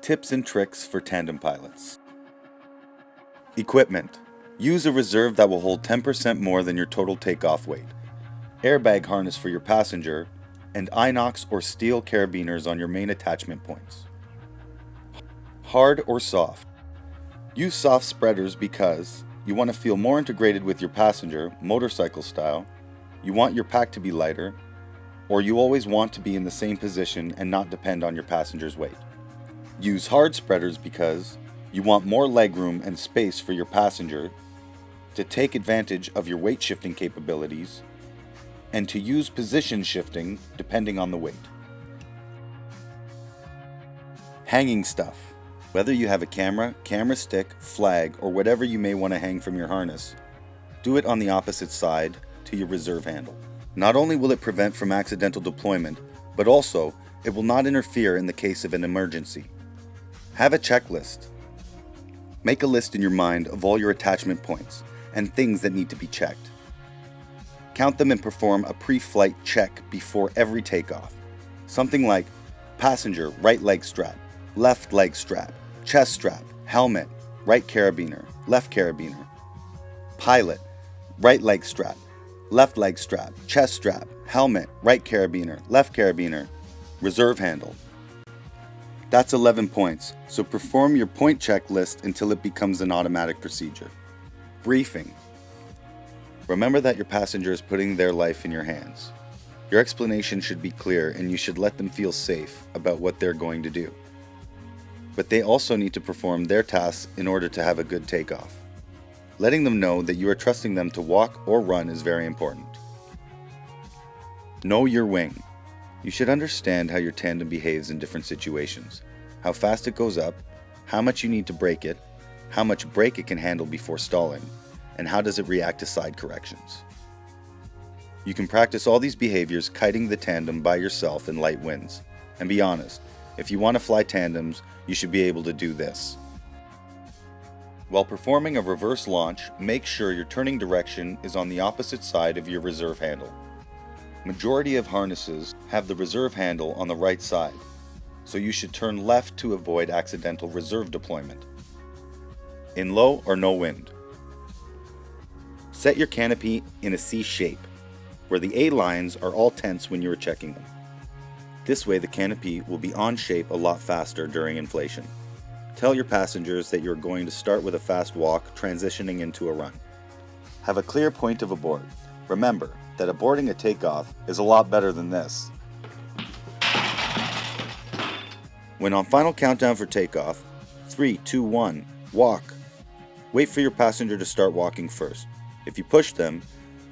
Tips and tricks for tandem pilots. Equipment. Use a reserve that will hold 10% more than your total takeoff weight. Airbag harness for your passenger, and inox or steel carabiners on your main attachment points. Hard or soft. Use soft spreaders because you want to feel more integrated with your passenger, motorcycle style, you want your pack to be lighter, or you always want to be in the same position and not depend on your passenger's weight. Use hard spreaders because you want more legroom and space for your passenger to take advantage of your weight shifting capabilities and to use position shifting depending on the weight. Hanging stuff. Whether you have a camera, camera stick, flag, or whatever you may want to hang from your harness, do it on the opposite side to your reserve handle. Not only will it prevent from accidental deployment, but also it will not interfere in the case of an emergency. Have a checklist. Make a list in your mind of all your attachment points and things that need to be checked. Count them and perform a pre-flight check before every takeoff. Something like passenger right leg strap, left leg strap, chest strap, helmet, right carabiner, left carabiner. Pilot, right leg strap, left leg strap, chest strap, helmet, right carabiner, left carabiner, reserve handle. That's 11 points, so perform your point checklist until it becomes an automatic procedure. Briefing. Remember that your passenger is putting their life in your hands. Your explanation should be clear and you should let them feel safe about what they're going to do. But they also need to perform their tasks in order to have a good takeoff. Letting them know that you are trusting them to walk or run is very important. Know your wing. You should understand how your tandem behaves in different situations, how fast it goes up, how much you need to brake it, how much brake it can handle before stalling, and how does it react to side corrections. You can practice all these behaviors kiting the tandem by yourself in light winds. And be honest, if you want to fly tandems, you should be able to do this. While performing a reverse launch, make sure your turning direction is on the opposite side of your reserve handle. Majority of harnesses have the reserve handle on the right side, so you should turn left to avoid accidental reserve deployment. In low or no wind. Set your canopy in a C shape, where the A lines are all tense when you are checking them. This way the canopy will be on shape a lot faster during inflation. Tell your passengers that you're going to start with a fast walk, transitioning into a run. Have a clear point of abort. Remember that aborting a takeoff is a lot better than this. When on final countdown for takeoff, 3, 2, 1, walk. Wait for your passenger to start walking first. If you push them,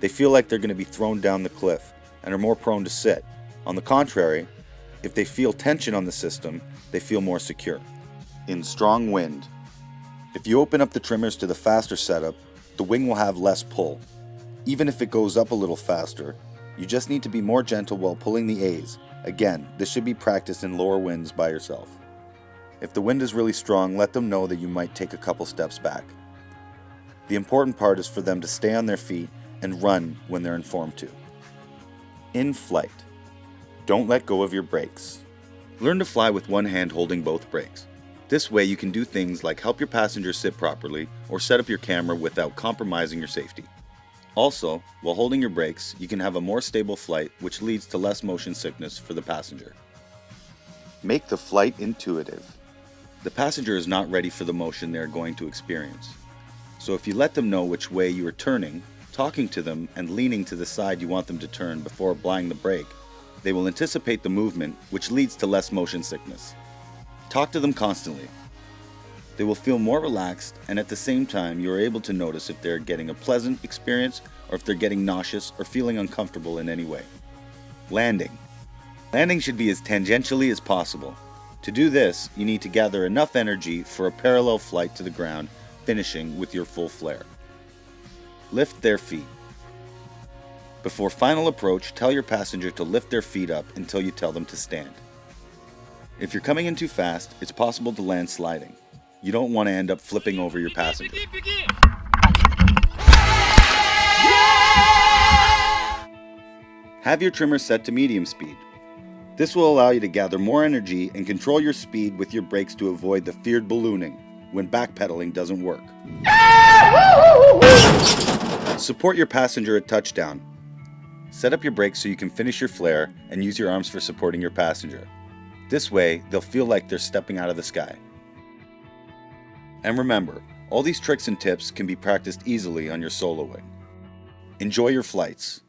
they feel like they're going to be thrown down the cliff and are more prone to sit. On the contrary, if they feel tension on the system, they feel more secure. In strong wind. If you open up the trimmers to the faster setup, the wing will have less pull. Even if it goes up a little faster, you just need to be more gentle while pulling the A's. Again, this should be practiced in lower winds by yourself. If the wind is really strong, let them know that you might take a couple steps back. The important part is for them to stay on their feet and run when they're informed to. In flight. Don't let go of your brakes. Learn to fly with one hand holding both brakes. This way you can do things like help your passenger sit properly or set up your camera without compromising your safety. Also, while holding your brakes, you can have a more stable flight, which leads to less motion sickness for the passenger. Make the flight intuitive. The passenger is not ready for the motion they are going to experience. So if you let them know which way you are turning, talking to them and leaning to the side you want them to turn before applying the brake, they will anticipate the movement, which leads to less motion sickness. Talk to them constantly. They will feel more relaxed, and at the same time you are able to notice if they're getting a pleasant experience or if they're getting nauseous or feeling uncomfortable in any way. Landing. Landing should be as tangentially as possible. To do this, you need to gather enough energy for a parallel flight to the ground, finishing with your full flare. Lift their feet. Before final approach, tell your passenger to lift their feet up until you tell them to stand. If you're coming in too fast, it's possible to land sliding. You don't want to end up flipping over your passenger. Have your trimmer set to medium speed. This will allow you to gather more energy and control your speed with your brakes to avoid the feared ballooning when backpedaling doesn't work. Support your passenger at touchdown. Set up your brakes so you can finish your flare and use your arms for supporting your passenger. This way, they'll feel like they're stepping out of the sky. And remember, all these tricks and tips can be practiced easily on your solo wing. Enjoy your flights.